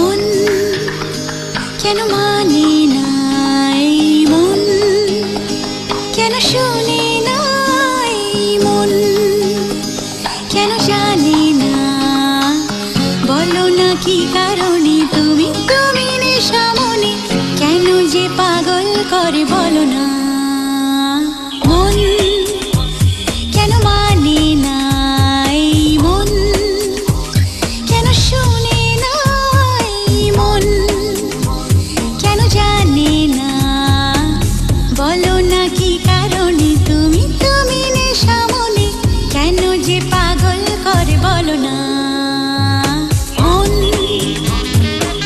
মন কেন মানে নাই, মন কেন শোনে নাই, মন কেন জানে না, বলো না কি কারণে তুমি তুমি নেশা মনে কেন যে পাগল করে বলো না। মন কেন মানে নাই, মন কেন শোনে নাই, মন কেন জানে না, বলো না কি কারণে তুমি তুমি নেশা মনে কেন যে পাগল করে বলো না। মন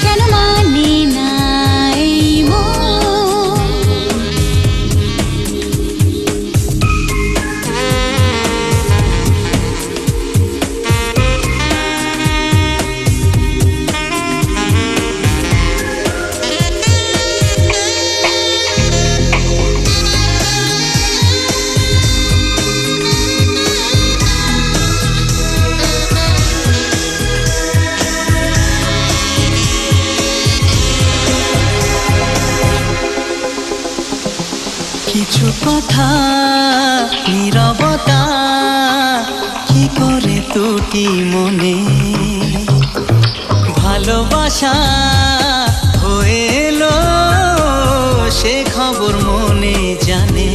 কেন মানে নাই, মন কিছু কথা নীরবতা কি করে দুটি মনে ভালোবাসা হয়ে এলো সে খবর মনে জানে।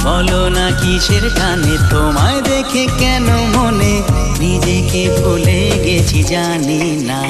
বলো না কিসের টানে তোমায় দেখে কেন মনে নিজেকে ভুলে গেছি জানি না।